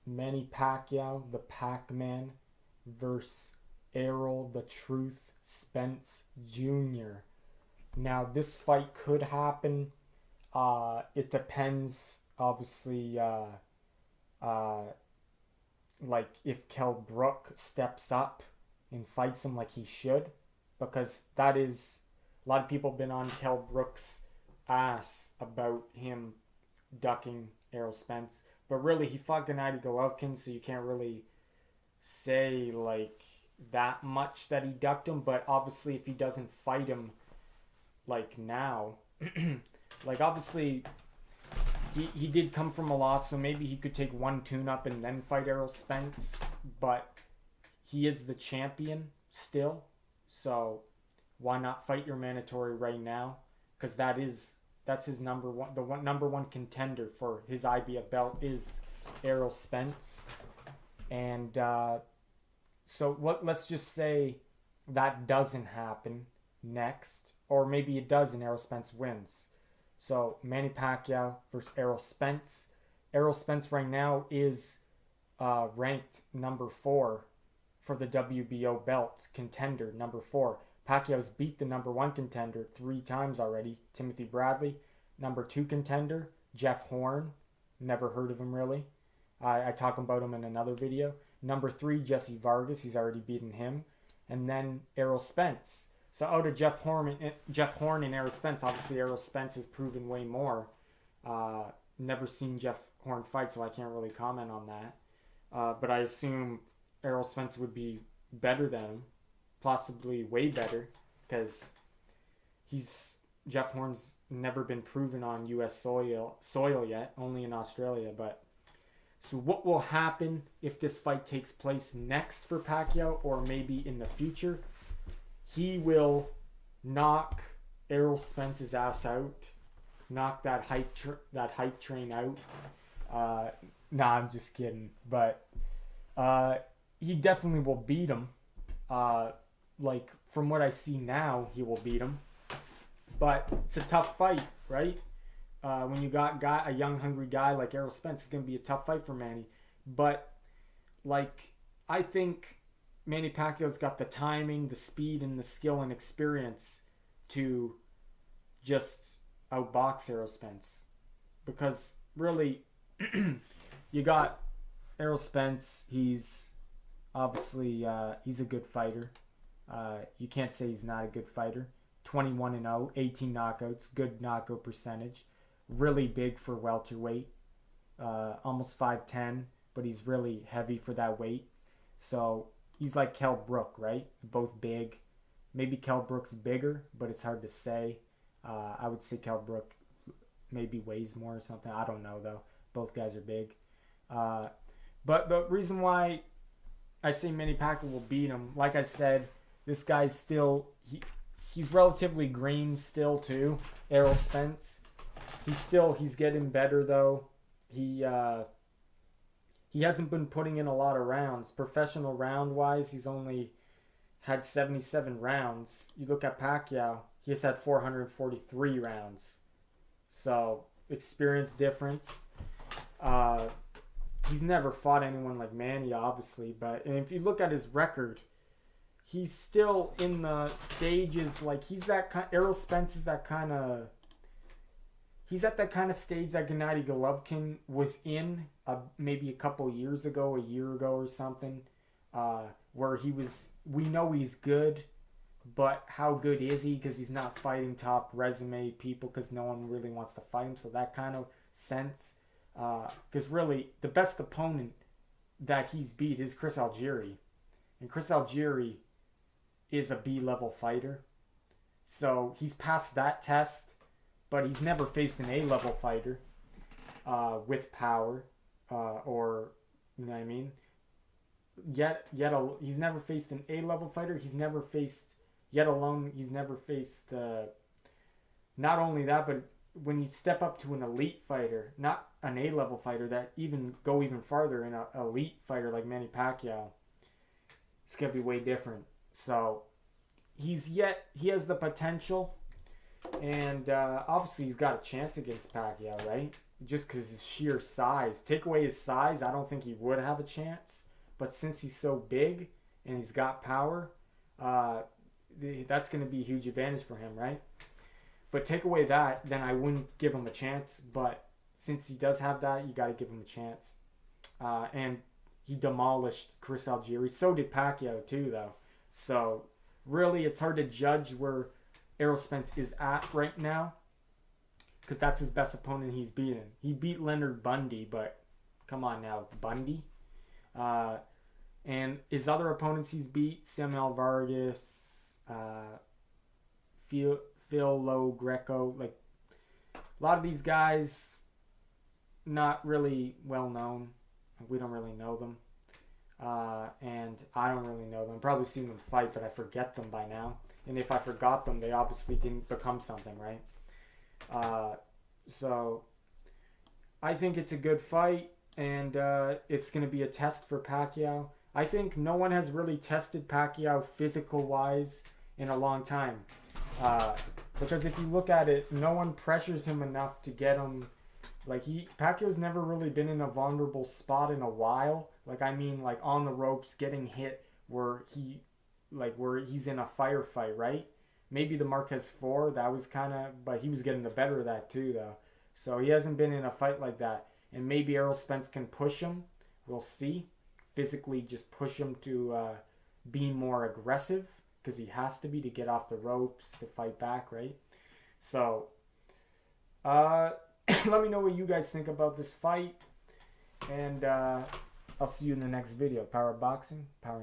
Manny Pacquiao, the Pac-Man, versus Errol the Truth Spence Jr. Now, this fight could happen. It depends, obviously, uh, like if Kell Brook steps up and fights him like he should, because that is a lot of people have been on Kell Brook's ass about him ducking Errol Spence, but really he fought Gennady Golovkin, so you can't really say like that much that he ducked him. But obviously, if he doesn't fight him like now, like obviously he did come from a loss, so maybe he could take one tune up and then fight Errol Spence. But he is the champion still, so why not fight your mandatory right now? Because that's his number one. Number one contender for his IBF belt is Errol Spence, and so let's just say that doesn't happen next, or maybe it does and Errol Spence wins. So Manny Pacquiao versus Errol Spence. Errol Spence right now is ranked number 4 for the WBO belt, contender number 4. Pacquiao's beat the number 1 contender 3 times already, Timothy Bradley. Number 2 contender, Jeff Horn. Never heard of him really. I talk about him in another video. Number 3, Jesse Vargas. He's already beaten him. And then Errol Spence. So out of Jeff Horn and Errol Spence, obviously Errol Spence has proven way more. Never seen Jeff Horn fight, so I can't really comment on that. But I assume Errol Spence would be better than him, possibly way better, because Jeff Horn's never been proven on U.S. soil yet, only in Australia. But so what will happen if this fight takes place next for Pacquiao, or maybe in the future? He will knock Errol Spence's ass out, knock that hype train out. Nah, I'm just kidding. But he definitely will beat him. Like from what I see now, he will beat him. But it's a tough fight, right? When you got a young, hungry guy like Errol Spence, it's gonna be a tough fight for Manny. But like, I think Manny Pacquiao's got the timing, the speed, and the skill and experience to just outbox Errol Spence. Because really, you got Errol Spence. He's obviously he's a good fighter. You can't say he's not a good fighter. 21-0, 18 knockouts, good knockout percentage. Really big for welterweight. Almost 5'10", but he's really heavy for that weight. So he's like Kell Brook, right? Both big. Maybe Kell Brook's bigger, but it's hard to say. I would say Kell Brook maybe weighs more or something. I don't know, though. Both guys are big. But the reason why I say Manny Pacquiao will beat him, like I said, this guy's still... He's relatively green still, too. Errol Spence. He's getting better, though. He hasn't been putting in a lot of rounds. Professional round-wise, he's only had 77 rounds. You look at Pacquiao, he has had 443 rounds. So, experience difference. He's never fought anyone like Manny, obviously. But and if you look at his record, he's still in the stages. Like, he's that kind... Errol Spence is that kind of... He's at that kind of stage that Gennady Golovkin was in maybe a couple years ago, a year ago or something, where we know he's good, but how good is he? Because he's not fighting top resume people because no one really wants to fight him. So that kind of sense. Because really, the best opponent that he's beat is Chris Algieri. And Chris Algieri is a B-level fighter. So he's passed that test. But he's never faced an A-level fighter with power, or, you know what I mean? He's never faced an A-level fighter. He's never faced, he's never faced, not only that, but when you step up to an elite fighter, not an A-level fighter, that go even farther in an elite fighter like Manny Pacquiao, it's going to be way different. So, he has the potential. And obviously he's got a chance against Pacquiao, right? just because his sheer size. Take away his size, I don't think he would have a chance. But since he's so big and he's got power, that's going to be a huge advantage for him, right? But take away that, then I wouldn't give him a chance. But since he does have that, you got to give him a chance. And he demolished Chris Algieri. So did Pacquiao too, though. So really, it's hard to judge where Errol Spence is at right now, because that's his best opponent he's beaten. He beat Leonard Bundy, but come on now, Bundy. And his other opponents he's beat, Samuel Vargas, Phil Lo Greco. Like, a lot of these guys, not really well known. We don't really know them. And I don't really know them. Probably seen them fight, but I forget them by now. And if I forgot them, they obviously didn't become something, right? So I think it's a good fight, and it's going to be a test for Pacquiao. I think no one has really tested Pacquiao physical-wise in a long time. Because if you look at it, no one pressures him enough to get him. Like, Pacquiao's never really been in a vulnerable spot in a while. Like, I mean, like, on the ropes, getting hit where he's in a firefight, right? Maybe the Marquez 4, that was kind of, but he was getting the better of that too, though. So he hasn't been in a fight like that. And maybe Errol Spence can push him. We'll see. Physically just push him to be more aggressive, because he has to be to get off the ropes, to fight back, right? So, let me know what you guys think about this fight. And I'll see you in the next video. Power Boxing, Power